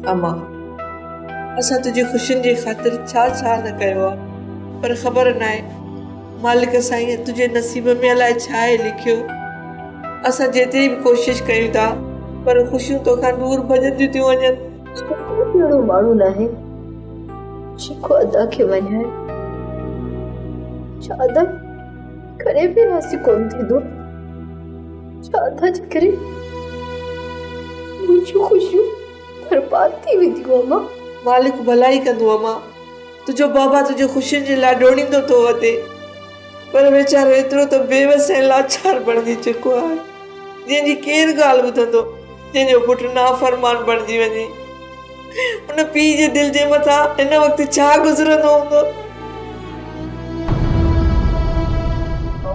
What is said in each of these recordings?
अम्मा असां तुझी खुशियुनि जी ख़ातिर छा छा न कयो आहे, पर ख़बर न आहे मालिक साईं तुझे नसीब में अलाए छा आहे लिखियो। असां जेतिरी बि कोशिशि कयूं था पर ख़ुशियूं तोखां दूर भॼंदियूं थियूं वञनि। अहिड़ो माण्हू न आहे जेको अदा खे वञाए। छा अदा करे बि राज़ी कोन थींदो? छा अदा जे करे मुंहिंजूं ख़ुशियूं बर्बाद थी वेंदियूं? अम्मा मालिक भलाई कंदो। अम्मा तुझो बाबा तुझे खुशियुनि जे लाइ ॾोड़ींदो थो वधे, पर वीचारो एतिरो त बेवस ऐं लाचार बणिजी चुको आहे जंहिंजी केरु ॻाल्हि ॿुधंदो, जंहिंजो पुटु नाफ़रमान बणिजी वञे। उन पीउ जे दिलि जे मथां हिन वक़्तु छा गुज़रंदो हूंदो?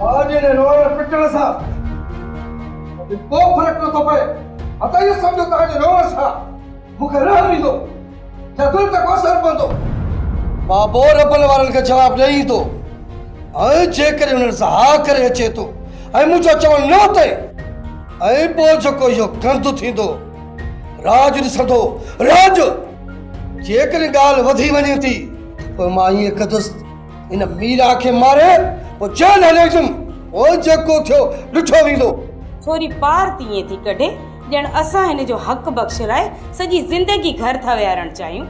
आज ने रोड पिटण सां को फर्क नथो पए। अता इहो सम्झो तव्हांजे रोड सां मूंखे रहण ॾींदो या दिलि ते को असर पवंदो? मां पोइ रबल वारनि खे जवाबु ॾेई थो, ऐं जेकॾहिं उन्हनि सां हा करे अचे थो ऐं मुंहिंजो चवणु न थिए, ऐं पोइ जेको इहो गंद थींदो राज ॾिसंदो राज। जेकॾहिं ॻाल्हि वधी वञे थी पोइ मां ईअं कंदुसि, इन मीरा खे मारे पोइ जान हलेसुमि, पोइ जेको थियो ॾिठो वेंदो। छोरी पार तीअं थी कढे ॼण असां हिन जो हक़ बख़्श लाइ सॼी ज़िंदगी घर था विहारणु चाहियूं।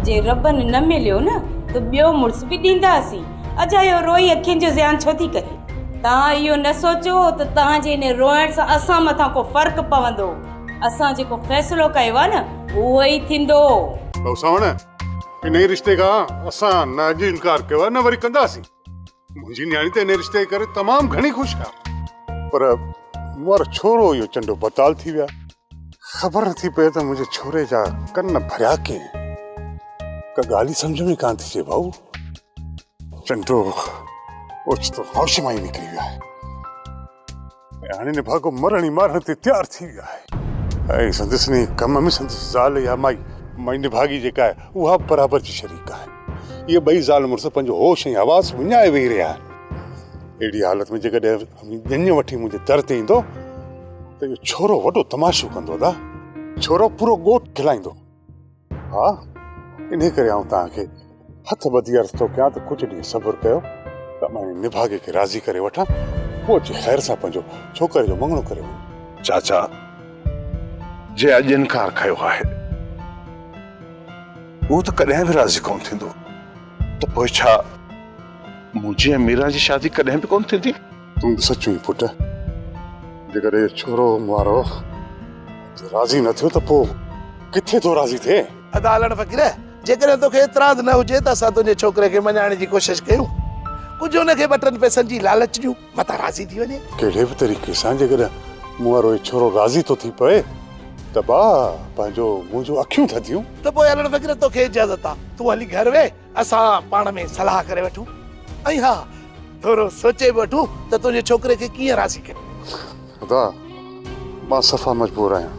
जे रबनि न मिलियो न त ॿियो मुड़ुस बि ॾींदासीं। अजायो रोई अखियुनि जो ज़्यान छो थी करे? तव्हां इहो न सोचो त तव्हांजे इन रोइण सां असां मथां को फ़र्क़ु पवंदो। असां जेको फ़ैसिलो कयो आहे न उहो ई थींदो। इन रिश्ते खां असां न अॼु इनकार कयो आहे न वरी कंदासीं। मुंहिंजी न्याणी त इन रिश्ते करे तमामु घणी ख़ुशि आहे, पर मुंहिंजो छोरो इहो चंडो बताल थी विया। ख़बर नथी पए त मुंहिंजे छोरे जा कन भरिया कीअं। का ॻाल्हि ई सम्झ में कान थी अचे भाऊ। चंडो ओचितो होश मां ई निकिरी वियो आहे ऐं हाणे निभागो मरण ई मारण ते तयारु थी वियो आहे। ऐं संदसि कम में संदसि ज़ाल या माई निभागी जेका आहे उहा बराबरि जी शरीक आहे। इहे ॿई ज़ाल मुड़ुस पंहिंजो होश ऐं आवाज़ विञाए वेही रहिया आहिनि। अहिड़ी हालत में जेकॾहिं ॼञ वठी मुंहिंजे दर ते ईंदो त इहो छोरो वॾो तमाशो कंदो। दा छोरो पूरो ॻोठ खिलाईंदो। हा इन करे आउं तव्हांखे हथ ॿधी अर्ज़ु थो कयां त कुझु ॾींहं सब्र कयो त मां निभागे खे राज़ी करे वठां, पोइ अची ख़ैर सां पंहिंजो छोकिरे जो मङणो करे वञे। चाचा जे अॼु इनकार कयो आहे उहो त कॾहिं बि राज़ी कोन थींदो, त पोइ छा मुंहिंजी ऐं मीरा जी शादी कॾहिं बि कोन थींदी? तूं सचो ई पुट, जेकॾहिं छोरो वारो राज़ी न थियो त पोइ किथे थो राज़ी थिए? अदा हलण फ़क़ीर, जेकॾहिं तोखे एतिराज़ न हुजे त असां तुंहिंजे छोकिरे खे मञाइण जी कोशिशि कयूं, कुझु हुनखे 2 पैसनि जी लालच ॾियूं, मथां राज़ी थी वञे। कहिड़े बि तरीक़े सां जेकॾहिं मूं वारो छोरो राज़ी थो थी पए त पंहिंजो मुंहिंजो अखियूं थधियूं। त पोइ हलण फ़क़ीर तोखे इजाज़त आहे, तूं हली घर वे, असां पाण में सलाह करे वठूं। ऐं हा थोरो सोचे बि वठूं त तुंहिंजे छोकिरे खे कीअं राज़ी कयूं। ख़ुदा मां सफ़ा मजबूर आहियां,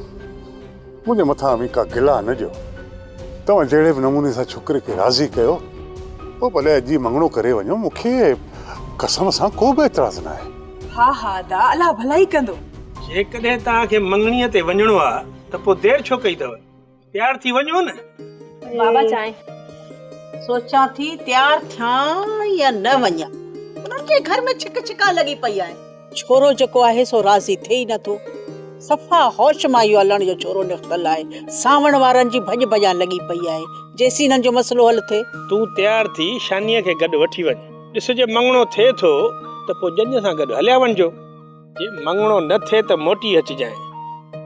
मुंहिंजे मथां बि का गिला न ॾियो। तव्हां जहिड़े बि नमूने सां छोकिरे खे राज़ी कयो, पोइ भले अॼु मङणो करे वञो, मूंखे कसम सां को बि एतिराज़ न आहे। हा हा दा अलाह भलाई कंदो। जेकॾहिं तव्हांखे मंगणीअ ते वञणो आहे त पोइ देरि छो कई अथव? तयारु थी वञो न। बाबा चाहे सोचां थी तयार थियां या न वञा। उन्हनि खे घर में छिक छिका लॻी पई आहे। छोरो जेको आहे सो राज़ी थिए ई नथो। सफ़ा होश मां इहो हलण जो छोरो निकतल आहे। सावण वारनि जी भॼ भॼा लॻी पई आहे। जेसी हिननि जो मसलो हल थिए। तूं तयार थी शानीअ खे गॾु वठी वञ। ॾिस जे मंगणो थिए थो त पोइ ॼञ सां गॾु हलिया वञिजो। जे मंगणो न थिए त मोटी अचिजांइ।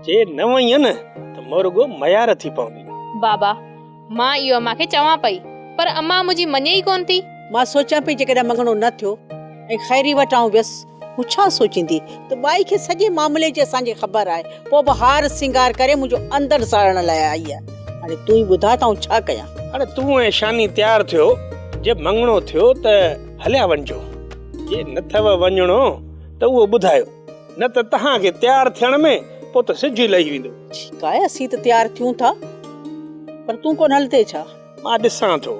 जे न वईअ न त मोरगो मयार थी पवंदी। बाबा मां इहो अम्मा खे चवां पई, पर अम्मा मुंहिंजी मञे ई कोन थी। मां सोचां पई जेकॾहिं मंगणो न थियो ऐं ख़ैरी वटां वियसि, हू छा सोचींदी त बाई खे सॼे मामले जी असांखे ख़बर आहे, पोइ बि हार सिंगार करे मुंहिंजो अंदरि साड़ण लाइ आई आहे। हाणे तूं ई ॿुधा त छा कयां? हाणे तूं ऐं शानी तयारु थियो, जे मंगणो थियो त हलिया वञिजो। जे न अथव वञणो त उहो ॿुधायो, न त तव्हांखे तयारु थियण में पोइ त सिज लही वेंदो। ठीकु आहे, असीं त तयारु थियूं था, पर तूं कोन हलंदे छा? मां ॾिसां थो,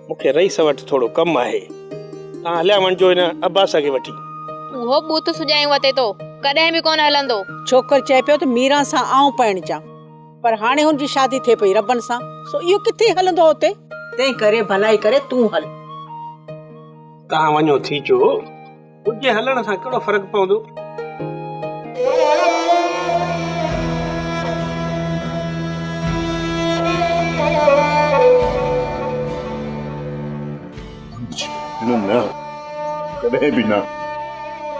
मूंखे रईस वटि थोरो कमु आहे। तव्हां हलिया वञिजो हिन अब्बास खे वठी। उहो बूथ सुॼायूं वते तो, कॾहिं बि कोन हलंदो। छोकर चए पियो त मीरा सां आऊं पाइण चा। पर हाणे हुनजी शादी थिए पई रबन सां, सो इहो किथे हलंदो हुते? तंहिं करे भलाई करे तूं हल। तव्हां वञो थी चो, मुंहिंजे हलण सां कहिड़ो फ़र्क़ु पवंदो? न कॾहिं बि न।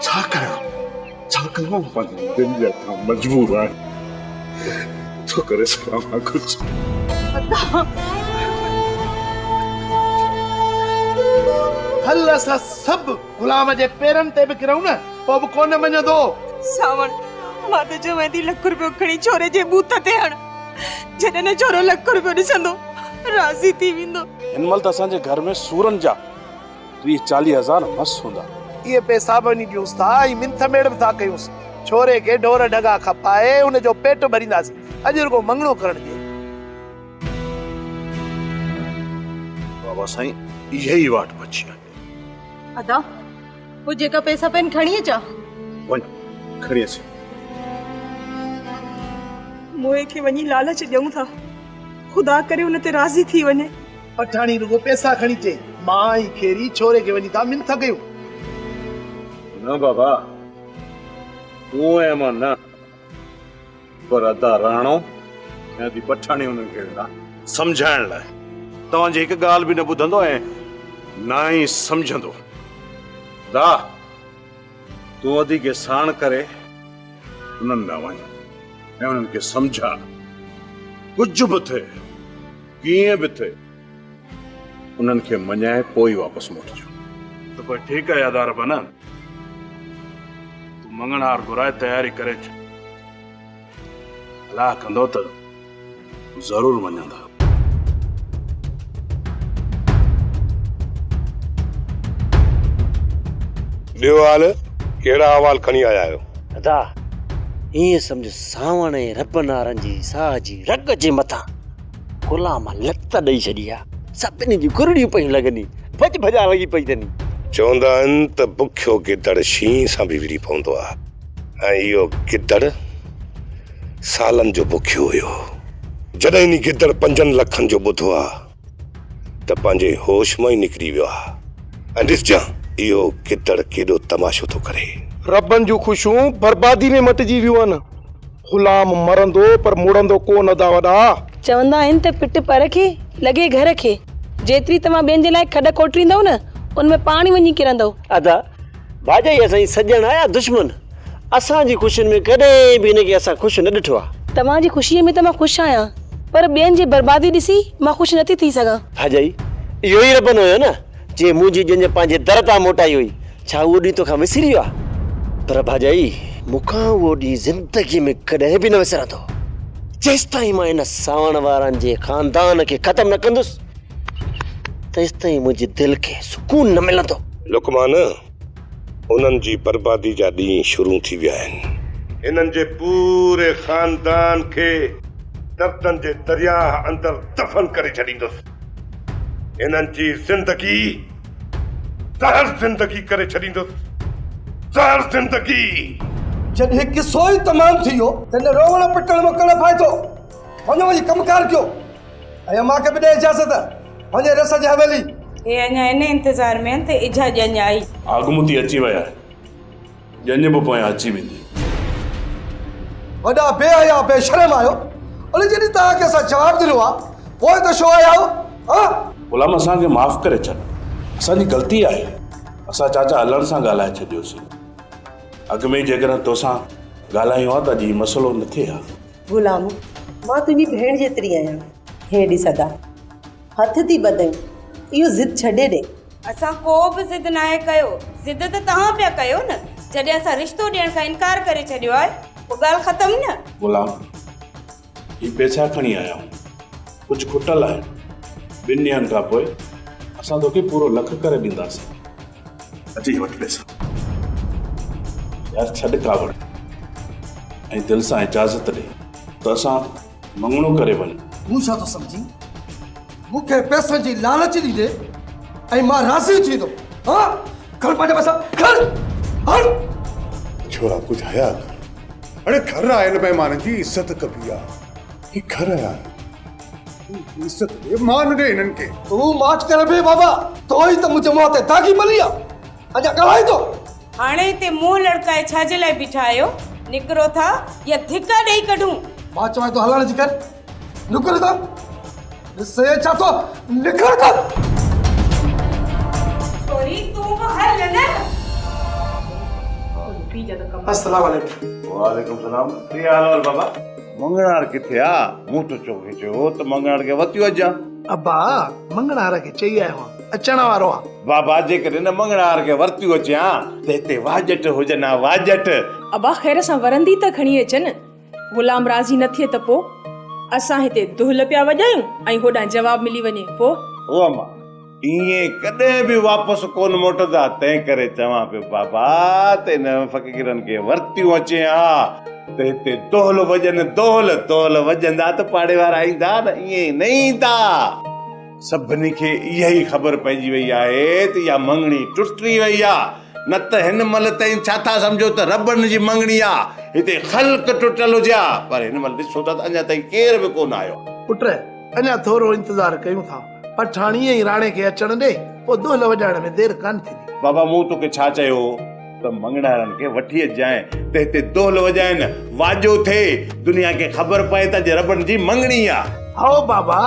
छा कयां पंहिंजे दिल जे हथां मजबूर आहियां, छो करे सघां मां कुझु। हल असां सभु गुलाम जे पेरनि ते बि किरूं न, पोइ बि कोन मञंदो। सावण मां त चवां थी लख रुपयो खणी छोरे जे बूथ ते हण, जॾहिं न छोरो लख रुपयो ॾिसंदो राज़ी थी वेंदो। हिन महिल त असांजे घर में सूरनि जा 30-40 हज़ार मस हूंदा। ये पैसा बि वञी ॾियूंसि था, ऐं मिंथ मेड़ बि था कयूंसि। छोरे खे ढोर ढगा खपाए, हुनजो पेट भरींदासीं, अॼु रुगो मंगणो करण ॾे। बाबा साईं, इहे ई वाट बची आहे। अदा वो जेका पैसा पेन खणी अचा, वञ खणी अच। मोए खे वञी लालच ॾियूं था, खुदा करे हुन ते राज़ी थी वञे। पठाणी रुगो पैसा खणी अचे, मां ई खेरी छोरे खे वञी था मिंथ कयूं। न बाबा, तूं ऐं मां न, पर अदा राणो ऐं दी पठाणी हुननि खे सम्झाइण लाइ तव्हांजी हिकु ॻाल्हि बि न ॿुधंदो ऐं न ई सम्झंदो। दा तूं वधीक साण करे उन्हनि ॾांहुं वञ ऐं उन्हनि खे सम्झा, कुझु बि थिए कीअं बि थिए उन्हनि खे मञाए पोइ वापसि मोटिजो। तो पोइ ठीकु आहे यादार बना, तूं मंगणहार घुराए तयारी करे अच। अलाह कंदो त ज़रूरु मञंदा। ॿियो हाल कहिड़ा अहवाल खणी आया आहियो? अदा ईअं सम्झ सावण ऐं रबनारनि जी साह जी रग जे मथां गुलाम लत ॾेई छॾी आहे। सभिनी जी गुरड़ियूं पयूं लॻनि, भॼ भॼा लॻी पई अथनि। चवंदा आहिनि त बुखियो गिदड़ शींहं सां बि विरी पवंदो आहे, ऐं इहो गिदड़ सालनि जो बुखियो हुयो। जॾहिं इन गिदड़ 5 लखनि जो ॿुधो आहे त पंहिंजे होश मां ई निकिरी वियो आहे। ऐं ॾिसजां इहो गिदड़ केॾो तमाशो थो करे। रबनि जूं ख़ुशियूं बर्बादी में मटिजी वियूं आहिनि। गुलाम मरंदो पर मुड़ंदो कोन। अदा वॾा चवंदा आहिनि त पिट पर खे लॻे घर खे, जेतिरी तव्हां ॿियनि जे लाइ खॾ कोटींदव न, उनमें पाणी वञी किरंदव। अदा भाॼाई असांजी सॼण आया दुश्मन, असांजी ख़ुशियुनि में कॾहिं बि हिनखे असां ख़ुशि न ॾिठो आहे। तव्हांजी ख़ुशीअ में त मां ख़ुशि आहियां, पर ॿियनि जी बर्बादी ॾिसी मां ख़ुशि नथी थी सघां। भाॼाई इहो ई रबन हुयो न जे मुंहिंजी जंहिंजे पंहिंजे दर तां मोटाई हुई, छा उहो ॾींहुं तोखां विसरी वियो आहे? पर भाॼाई मूंखां उहो ॾींहुं ज़िंदगी में कॾहिं बि न विसरंदो, जेसिताईं मां इन सावण वारनि जे ख़ानदान खे ख़तमु न कंदुसि, तेसिताईं मुंहिंजी दिलि खे सुकून न मिलंदो। लुकमान, उन्हनि जी बर्बादी जा ॾींहं शुरू थी विया आहिनि। इन्हनि जे पूरे ख़ानदान खे दर्दनि जे दरिया अंदरि दफ़न करे छॾींदुसि। इन्हनि जी ज़िंदगी ज़हर ज़िंदगी करे छॾींदुसि, ज़हर ज़िंदगी। जॾहिं किसो ई तमामु थी वियो त हिन रोवण पिटण में कहिड़ो फ़ाइदो? वञो वञी कमकार कयो ऐं मां खे बि ॾे इजाज़त, वञे रस जी हवेली। हे अञा इन इंतज़ार में त इजा ॼञ आई। आगमुती अची विया, ॼञ बि पोयां अची वेंदी। वॾा बेहया बेशरम आहियो, अरे जॾहिं तव्हांखे असां जवाबु ॾिनो आहे पोइ त छो आया आहियो? गुलाम असांखे माफ़ करे छॾ, असांजी ग़लती आहे। असां चाचा हलण सां ॻाल्हाए छॾियोसीं। अॻ में जेकॾहिं तोसां ॻाल्हायूं आहे त अॼु मसइलो न थिए हा। गुलाम, मां तुंहिंजी भेण जेतिरी आहियां। हे ॾिस अदा, हथ थी ॿधई, इहो ज़िद छॾे ॾे। असां को बि ज़िद न आहे कयो, ज़िद त तव्हां पिया कयो न। जॾहिं असां रिश्तो ॾियण खां इनकार करे छॾियो आहे, पोइ ॻाल्हि ख़तमु न। गुलाम, ही पैसा खणी आया आहियूं, कुझु खुटल आहे। 2 ॾींहंनि खां पोइ असां तोखे पूरो लख करे ॾींदासीं। अची वटि पैसा यार, छॾ कावड़ ऐं दिलि सां इजाज़त ॾे त असां मंगणो करे वञूं। तूं छा थो सम्झी? मूंखे पैसनि जी लालच ॾींदे ऐं मां राज़ी थी वेंदो? हा, खण पंहिंजा पैसा, खण हल। छोरा कुझु हया कर। अरे घर आयल महिमाननि जी इज़त कबी आहे, ये घर है यार, इज्जत दे, मान दे इन्हनि खे। तू माच कर बे बाबा, तो ही तो मुझे मुंह ते दागी मली आ। अजा ॻाल्हाए तो हाणे हिते मुंहुं लड़काए छाजे लाइ बीठा आहियो? निकिरो था या धिका ॾेई कढूं? मां चवां तो हलण जी कर, निकिर तो से छा तो निकिर कर। छोरी तू बि हल न। अस्सलाम वालेकुम। वालेकुम सलाम। क्या हाल है बाबा? मंगणार किथे आ? मुंह तो चोखे जो तो मंगणार के वतियो अजा। अब्बा मंगणार के चई आयो अचण वारो आ। बाबा जे करे न मंगणार के वरतियो अचा ते ते वाजट हुजना वाजट। अबा ख़ैर सां वरंदी त खणी अचनि, गुलाम राज़ी न थिए त पो असां हिते दुहल पिया वॼायूं ऐं होॾां जवाब मिली वञे पो। ओ अम्मा इए कदे भी वापस कोन मोटदा, तंहिं करे चवां पियो बाबा ते न फ़कीरनि के वरतियूं अचे हा ते हिते दोहल वॼनि, दोहल दोहल वॼंदा त पाड़े वारा ईंदा न, इए न ईंदा। सभिनी खे इहा ई ख़बर पइजी वई आहे त इहा मंगणी टुटी वई आ, न त हिन महिल ताईं छा था सम्झो त रॿनि जी मंगणी आ, हिते ख़ल्क़ टुटल हुजे, पर हिन महिल ॾिसो था त अञा ताईं केर बि कोन आयो। पुट अञा थोरो इंतजार कयूं था, पठाणीअ ई राणे खे अचण ॾे, पोइ दोहल वॼाइण में देरि कान थींदी। बाबा मूं तोखे छा चयो त मंगणारनि खे वठी अचाए त हिते दोहल वॼाइनि, वाजो थिए, दुनिया खे ख़बर पए त जे रॿनि जी मंगणी आ। हाओ बाबा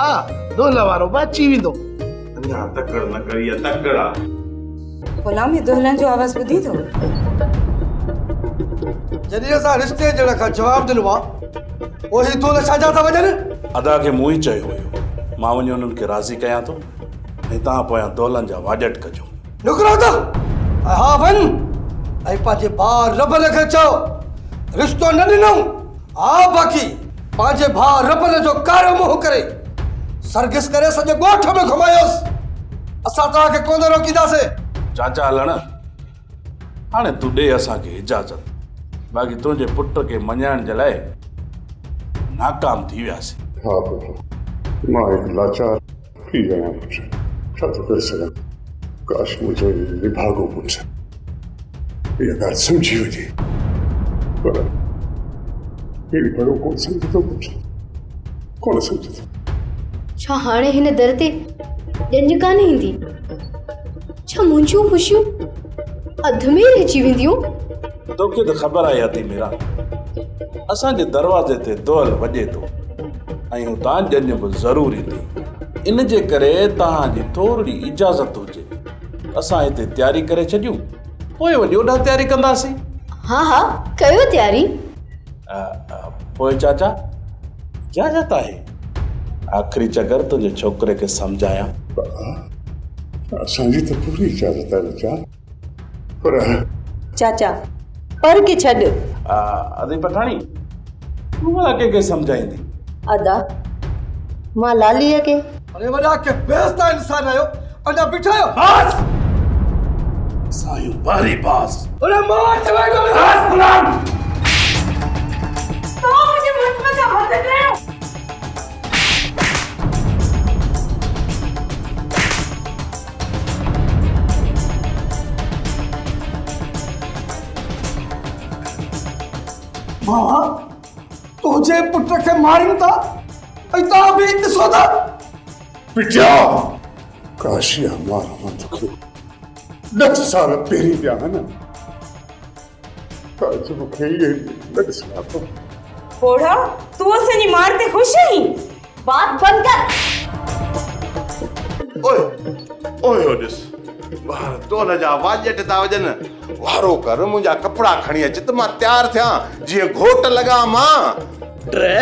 दोहल वारो बि अची वेंदो। अञा तकड़ न करी आहे, तकड़ा गुलाम दोहलन जो आवाज़ ॿुधी थो? जॾहिं असां रिश्ते जण खां जवाब ॾिनो आ, पोइ ही दोहल छाजा था वञनि? अदा खे मूं ई चयो हुयो मां वञी उन्हनि खे राज़ी कयां थो ऐं तव्हां पोयां दोहलनि जा वाजट कजो। निकिरो त हा वञ ऐं पंहिंजे भाउ रॿन खे चओ रिश्तो न ॾिनऊं, हा बाक़ी पंहिंजे भाउ रॿन जो कारो मुंहुं करे सरगिस करे सॼे ॻोठ में घुमायोसि, असां तव्हांखे कोन रोकींदासीं। चाचा हलण हाणे तूं ॾे असांखे इजाज़त, बाक़ी तुंहिंजे पुट खे मञाइण जे लाइ नाकाम थी वियासीं। हा पुटु, मां हिकु लाचार थी आहियां पुटु, छा थो करे सघां? काश मुंहिंजो निभागो पुटु इहा ॻाल्हि सम्झी वञे, पर हेड़ी भलो कोन सम्झंदो पुटु, कोन सम्झंदो। छा हाणे हिन दर ते ॼंज कान ईंदी? छा मुंहिंजूं ख़ुशियूं अध में रहिजी वेंदियूं? तोखे त ख़बर आहे याती मीरा, असांजे दरवाज़े ते दोहल वॼे थो ऐं हुतां ॼंज बि ज़रूर ईंदी, इन जे करे तव्हांजी थोरी इजाज़त हुजे असां हिते तयारी करे छॾियूं, पोइ वञी ओॾा तयारी कंदासीं। हा हा कयो तयारी। पोइ चाचा इजाज़त आहे, आख़िरी चकर तुंहिंजे छोकिरे खे सम्झायां। असांजी त पूरी इजाज़त आहे बच्चा, पर चाचा पर के छॾ। अदी पठाणी तूं भला कंहिंखे सम्झाईंदी? अदा मां लालीअ खे। अरे वॾा के बेइज्जता इंसान आयो, अञा बीठा आहियो? बस सायूं बारी बास। अरे मां चवां थो बस गुलाम, तो मुझे मत मत हद करो। मां तुझे पुट खे मारियूं था ऐं तव्हां बि ॾिसो था। पिटिया काशिया मारा मां तोखे 10 साल पहिरीं ॾियां न, आज मूंखे इहे न ॾिसणा पवनि। पोड़ा तू असांजी मार ते ख़ुशि आहीं? बात बंद कर। ओए ओए ॾिस ॿार दोहल जा वाजट था वॼनि, वारो कर मुंहिंजा कपिड़ा खणी अच त मां तयारु थियां जीअं घोट लॻा मां। टे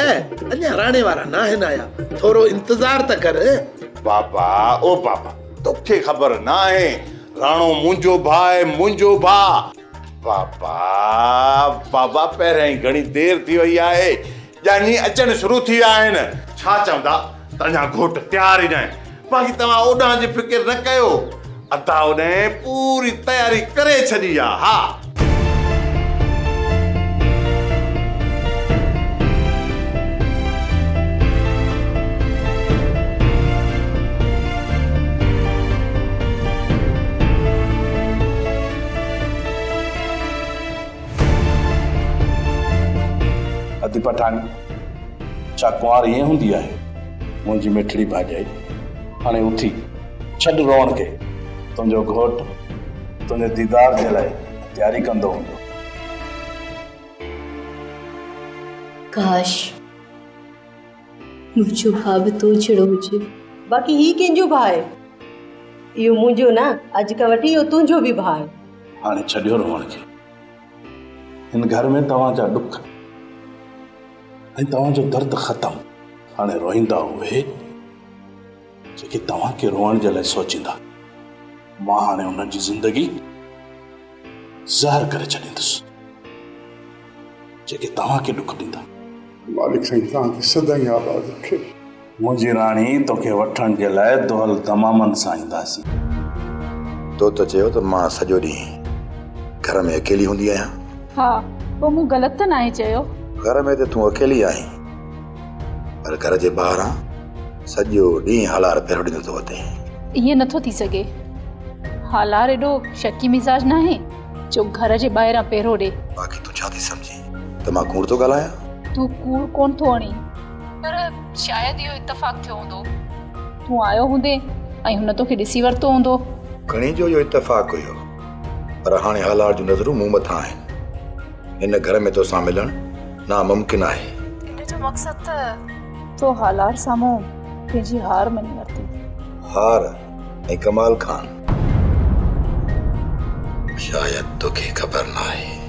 अञा राणे वारा न आहिनि आया, थोरो इंतजार त कर। बाबा ओ बाबा तोखे ख़बर न आहे राणो मुंहिंजो भाउ आहे, मुंहिंजो भाउ। बाबा बाबा पहिरियां ई घणी देरि थी वई आहे, ॼाणी अचणु शुरू थी विया आहिनि, छा चवंदा त अञा घोट तयारु ई न आहे, बाक़ी तव्हां ओॾां जी फिकिर न कयो, अदा ओॾे पूरी तयारी करे छॾी आहे। हा अदी पठाणी छा कुंवार ईअं हूंदी आहे? मुंहिंजी मिठड़ी भाॼाई, हाणे उथी छॾ रोअण खे। तुंहिंजो घोट तुंहिंजे दीदार जे लाइ तयारी कंदो हूंदो। काश मुंहिंजो भाउ बि तो जहिड़ो हुजे। बाक़ी ही कंहिंजो भाउ आहे? इहो मुंहिंजो न, अॼु खां वठी इहो तुंहिंजो बि भाउ आहे। हाणे छॾियो रोअण खे। हिन घर में तव्हांजा ॾुख ऐं तव्हांजो दर्द ख़तमु। हाणे रोईंदा उहे जेके तव्हांखे रोअण जे लाइ सोचींदा। मां हाणे उन्हनि जी ज़िंदगी ज़हर करे छॾींदुसि जेके तव्हांखे ॾुख ॾींदा। मालिक साईं तव्हांखे सदाईं आबाद रखे। मुंहिंजी राणी, तोखे वठण जे लाइ दोहल तमामनि सां ईंदासीं। तो त चयो त मां सॼो ॾींहुं घर में अकेली हूंदी आहियां। हा, पोइ मूं ग़लति त नाहे चयो। घर में त तूं अकेली आहीं, पर घर जे ॿाहिरां सॼो ॾींहुं हालार पहिरियों ॾींदो थो वठे। ईअं नथो थी सघे। हालार एॾो शकी मिज़ाज नाहे जो घर जे ॿाहिरां पहिरों ॾे। बाक़ी तूं छा थी सम्झी त मां कूड़ थो ॻाल्हायां? तूं कूड़ कोन थो हणी, पर शायदि इहो इत्तेफ़ाक़ थियो हूंदो। तूं आयो हूंदे ऐं हुन तोखे ॾिसी वरितो हूंदो। खणी जो इहो इत्तेफ़ाक़ हुयो, पर हाणे हालार जूं नज़रूं मूं मथां आहिनि। हिन घर में तोसां मिलणु नामुमकिन आहे। इन जो मक़सदु त तो हालार साम्हूं पंहिंजी हार मञी वरिती। हार ऐं कमाल खान, शायदि तोखे ख़बर न आहे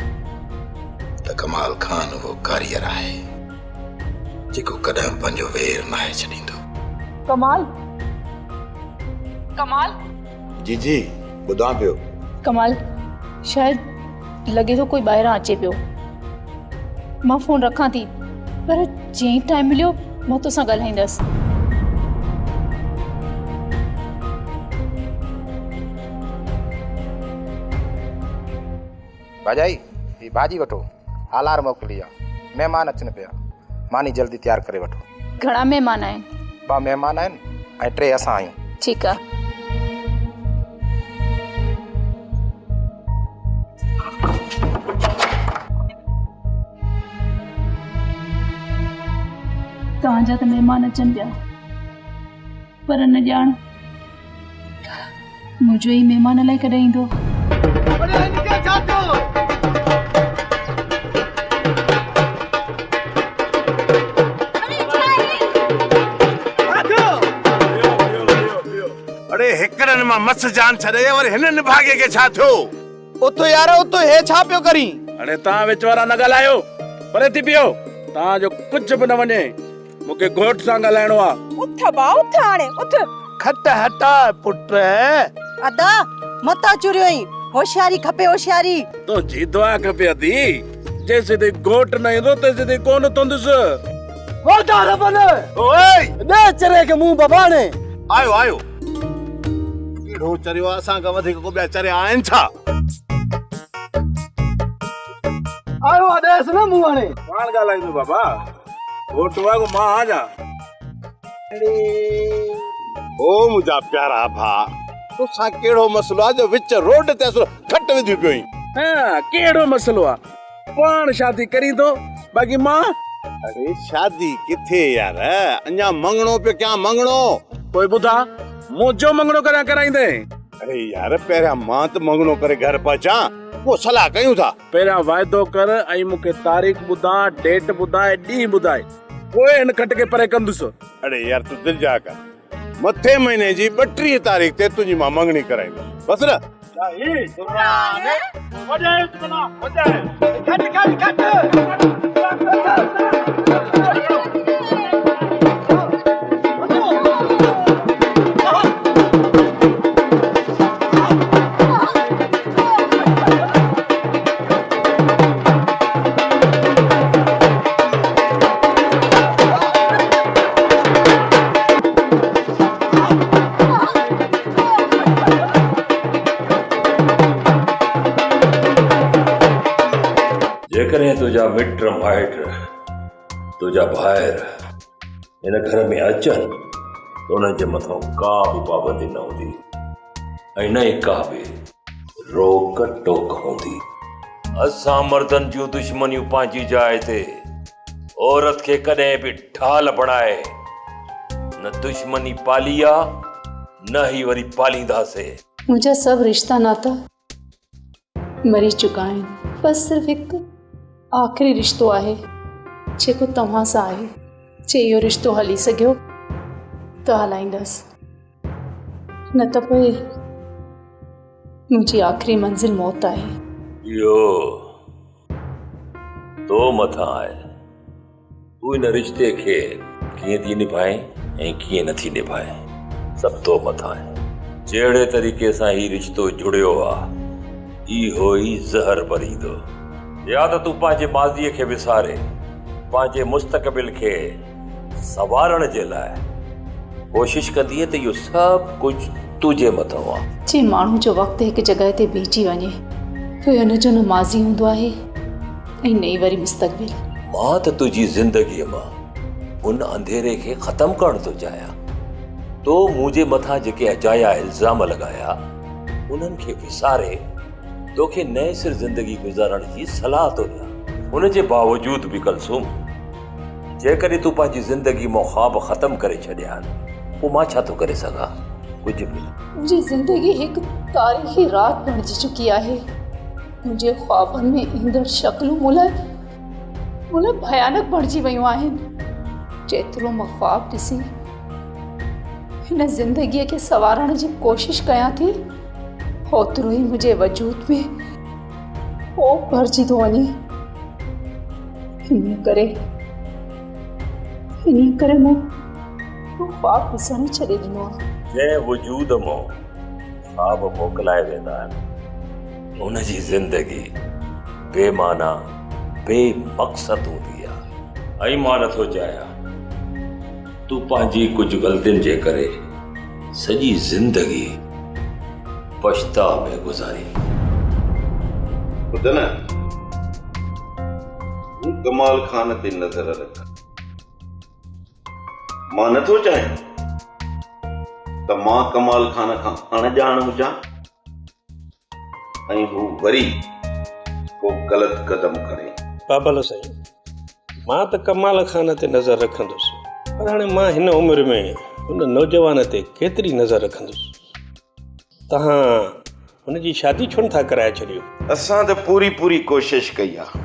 त कमाल खान उहो कारीगर आहे जेको कॾहिं पंहिंजो वेर न आहे छॾींदो। कमाल? कमाल? जी जी, ॿुधां पियो। कमाल, शायदि लॻे थो कोई ॿाहिरां अचे पियो। मां फ़ोन रखां थी, पर जीअं टाइम मिलियो मां तोसां ॻाल्हाईंदसि। भाॼाई, ही भाॼी वठो, हालार मोकिली आहे। महिमान अचनि पिया, मानी जल्दी तयारु करे वठो। घणा महिमान आहिनि? 2 महिमान आहिनि ऐं 3 असां आहियूं। ठीकु आहे। तव्हांजा त महिमान अचनि पिया, पर न ॼाण मुंहिंजो ई महिमान अलाए कॾहिं ईंदो। अरे हिकड़नि मां मस जान छॾे वरी हिननि भागे के छा थियो? उतो यार, उतो हे छा पियो करी? अरे तव्हां विच वारा न ॻाल्हायो, परे थी पियो। तव्हांजो कुझु बि न वञे, मूंखे घोट सां ॻाल्हाइणो आहे। उथ भाउ, उथ हाणे उथ। खट हटा पुट। अदा मता चुरियो, होशियारी खपे होशियारी। तो जी दुआ खपे अदी, जैसे ते घोट न ईंदो तेसे ते कोन तुंदुसि। वोटा रबन ओए ने चरे के मुंह बबाणे। आयो आयो, केड़ो चरियो असां का वधीक को ॿिया चरिया आहिनि छा? आयो आदेस न मुंह हाणे। पाण ॻाल्हाईंदो बाबा, घोट वांगुरु मां आजा। ओ मुंहिंजा प्यारा भाउ, तोसां केड़ो मसलो आहे जो विच रोड ते असुर खट विधी पियो? हाँ, केड़ो मसलो आहे? पाण शादी करी तो, बाक़ी मां। अरे शादी किथे यार, अञा मंगणो पे क्या मंगणो? कोई ॿुधा, मुंहिंजो मंगणो करियां कराईंदे? अरे यार, पहिरियां मां त मंगणो करे घर पहुचां, पोइ सलाह कयूं था। पहिरियां वाइदो कर ऐं मूंखे तारीख़ ॿुधा, डेट ॿुधाए, ॾींहुं ॿुधाए, पोइ हिन खट खे परे कंदुसि। अरे यार तूं दिलि जा कर, मथे महीने जी 32 तारीख़ ते तुंहिंजी मां मंगणी कराईंदुसि, बस न। जेकॾहिं तुंहिंजा मिट माइट, तुंहिंजा भाइर हिन घर में अचनि त उन्हनि जे मथां का बि पाबंदी न हूंदी ऐं न ई का बि रोक टोक हूंदी। असां मर्दनि जूं दुश्मनियूं पंहिंजी जाइ ते, औरत खे कॾहिं बि ढाल बणाए न दुश्मनी पाली आहे न ही वरी पालींदासीं। मुंहिंजा सभु रिश्ता नाता मरी चुका आहिनि। बस सिर्फ़ु हिकु आख़िरी रिश्तो आहे जेको तव्हां सां आहे। जे इहो रिश्तो हली सघियो त हलाईंदसि, न त पोइ मुंहिंजी आख़िरी मंज़िल मौत आहे। इहो तो मथां आहे, तूं हिन रिश्ते खे कीअं थी निभाए ऐं कीअं नथी निभाए, सभु तो मथां आहे। जहिड़े तरीक़े सां ही रिश्तो जुड़ियो आहे इहो ई ज़हर भरींदो। या त तूं पंहिंजे माज़ीअ खे विसारे पंहिंजे मुस्तक़बिल खे संवारण जे लाइ कोशिश कंदीअ त इहो सभु कुझु तुंहिंजे मथां आहे। जे माण्हू जो वक़्तु हिकु जॻह ते बीठी वञे पोइ हुनजो न माज़ी हूंदो आहे ऐं न ई वरी मुस्तक़बिल। मां त तुंहिंजी ज़िंदगीअ मां उन अंधेरे खे ख़तमु करणु थो चाहियां। तो मुंहिंजे मथां जेके अजाया इल्ज़ाम लॻाया उन्हनि खे विसारे तोखे नए सिर ज़िंदगी गुज़ारण जी सलाह थो ॾियां। उन जे बावजूद बि कलसूम, जेकॾहिं तूं पंहिंजी ज़िंदगी मां ख़्वाब ख़तमु करे छॾिया आहिनि पोइ मां छा थो करे सघां? कुझु बि। मुंहिंजी ज़िंदगी हिकु तारीख़ी राति बणिजी चुकी आहे। मुंहिंजे ख़्वाबनि में ईंदड़ शक्लूं मुला भयानक बणिजी वियूं आहिनि। जेतिरो मां ख़्वाब ॾिसी हिन ज़िंदगीअ खे संवारण जी कोशिश कयां थी ओतिरो ई मुंहिंजे वजूद में खौफ़ भरिजी थो वञे। इन करे मूं ख़्वाब ॾिसण ई छॾे ॾिनो आहे। जंहिं वजूद मां ख़्वाब मोकिलाए वेंदा आहिनि उनजी ज़िंदगी बेमाना बेमक़सद हूंदी आहे। ऐं मां नथो चाहियां तूं पंहिंजी कुझु ग़लतियुनि जे करे सॼी ज़िंदगी पछताव में गुज़ारी। ॿुध न, तूं कमाल खान ते नज़र रख। मां नथो चाहियां त मां कमाल खान खां अणॼाण हुजां ऐं हू वरी को ग़लति क़दम करे। बाबल साईं, मां त कमाल खान ते नज़र रखंदुसि, पर हाणे मां हिन उमिरि में हुन नौजवान ते केतिरी नज़र रखंदुसि? तव्हां हुनजी शादी छो नथा कराए छॾियो? असां त पूरी कोशिश कई आहे,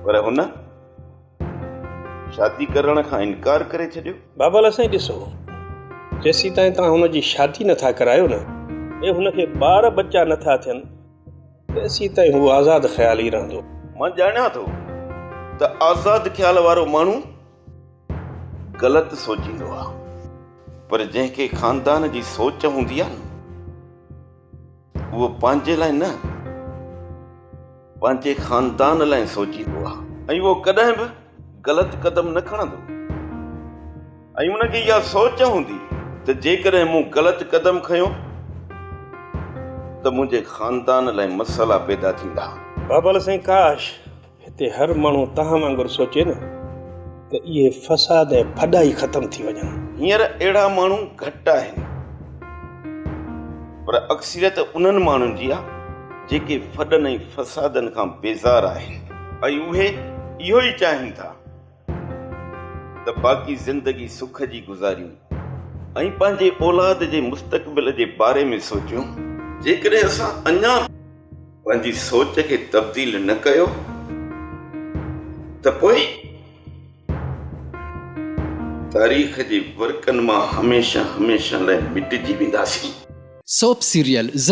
पर हुन शादी करण खां इनकार करे छॾियो। बाबल साईं ॾिसो, जेसीं ताईं तव्हां हुनजी शादी नथा करायो न ऐं हुनखे ॿार बच्चा नथा थियनि तेसीं ताईं हू आज़ाद ख़्याल ई रहंदो। मां ॼाणियां थो त आज़ाद ख़्याल वारो माण्हू ग़लति सोचींदो आहे, पर जंहिंखे ख़ानदान जी सोच हूंदी आहे न उहो पंहिंजे लाइ न पंहिंजे ख़ानदान लाइ सोचींदो आहे ऐं उहो कॾहिं बि ग़लति क़दम न खणंदो। ऐं उनखे इहा सोच हूंदी त जेकॾहिं मूं ग़लति क़दम खयो त मुंहिंजे ख़ानदान लाइ मसइला पैदा थींदा। बाबल साईं, काश हिते हर माण्हू तव्हां वांगुरु सोचे न त इहे फसाद ऐं फॾाई ख़तमु थी वञनि। हींअर अहिड़ा माण्हू घटि आहिनि, पर अक्सरियत उन्हनि माण्हुनि जी आहे जेके फॾनि ऐं फसादनि खां बेज़ार आहिनि ऐं उहे इहो ई चाहिनि था त बाक़ी ज़िंदगी सुख जी गुज़ारियूं ऐं पंहिंजे औलाद जे मुस्तक़बिल जे बारे में सोचियूं। जेकॾहिं असां अञा पंहिंजी सोच खे तब्दील न कयो त पोइ तारीख़ जे वर्कनि मां हमेशह लाइ मिटिजी वेंदासीं। Soap serial